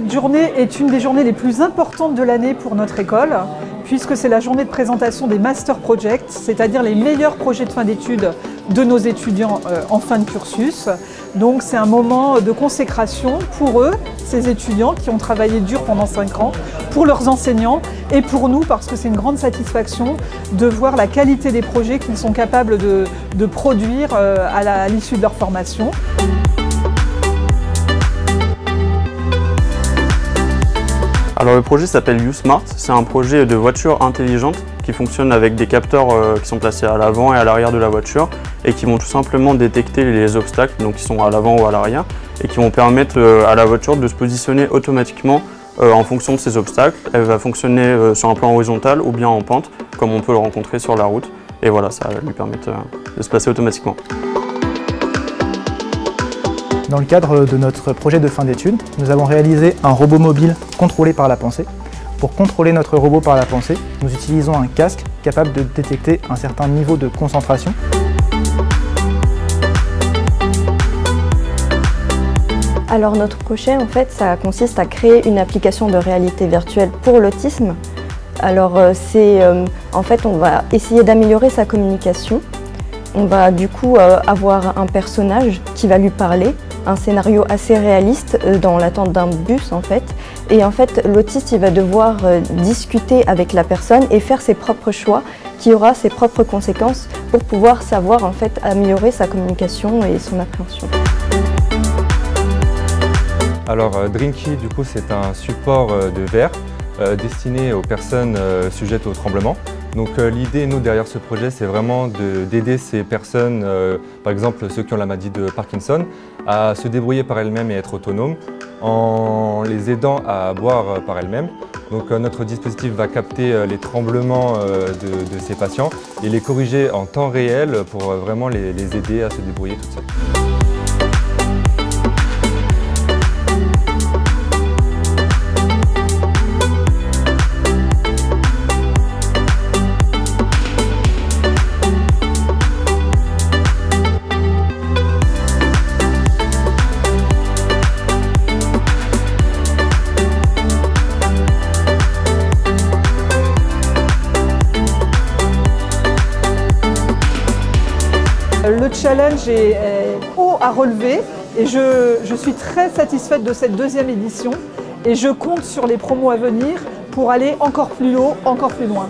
Cette journée est une des journées les plus importantes de l'année pour notre école, puisque c'est la journée de présentation des Master Projects, c'est-à-dire les meilleurs projets de fin d'études de nos étudiants en fin de cursus. Donc c'est un moment de consécration pour eux, ces étudiants qui ont travaillé dur pendant 5 ans, pour leurs enseignants et pour nous, parce que c'est une grande satisfaction de voir la qualité des projets qu'ils sont capables de produire à l'issue de leur formation. Alors le projet s'appelle U-Smart, c'est un projet de voiture intelligente qui fonctionne avec des capteurs qui sont placés à l'avant et à l'arrière de la voiture et qui vont tout simplement détecter les obstacles, donc qui sont à l'avant ou à l'arrière, et qui vont permettre à la voiture de se positionner automatiquement en fonction de ces obstacles. Elle va fonctionner sur un plan horizontal ou bien en pente, comme on peut le rencontrer sur la route, et voilà, ça va lui permettre de se placer automatiquement. Dans le cadre de notre projet de fin d'études, nous avons réalisé un robot mobile contrôlé par la pensée. Pour contrôler notre robot par la pensée, nous utilisons un casque capable de détecter un certain niveau de concentration. Alors notre projet, en fait, ça consiste à créer une application de réalité virtuelle pour l'autisme. Alors en fait, on va essayer d'améliorer sa communication. On va du coup avoir un personnage qui va lui parler, un scénario assez réaliste dans l'attente d'un bus en fait. Et en fait, l'autiste il va devoir discuter avec la personne et faire ses propres choix qui aura ses propres conséquences pour pouvoir savoir en fait améliorer sa communication et son appréhension. Alors Drinky du coup c'est un support de verre destiné aux personnes sujettes au tremblement. Donc l'idée, nous, derrière ce projet, c'est vraiment d'aider ces personnes, par exemple ceux qui ont la maladie de Parkinson, à se débrouiller par elles-mêmes et être autonomes, en les aidant à boire par elles-mêmes. Donc notre dispositif va capter les tremblements de ces patients et les corriger en temps réel pour vraiment les aider à se débrouiller toutes seules. Le challenge est haut à relever et je suis très satisfaite de cette deuxième édition et je compte sur les promos à venir pour aller encore plus haut, encore plus loin.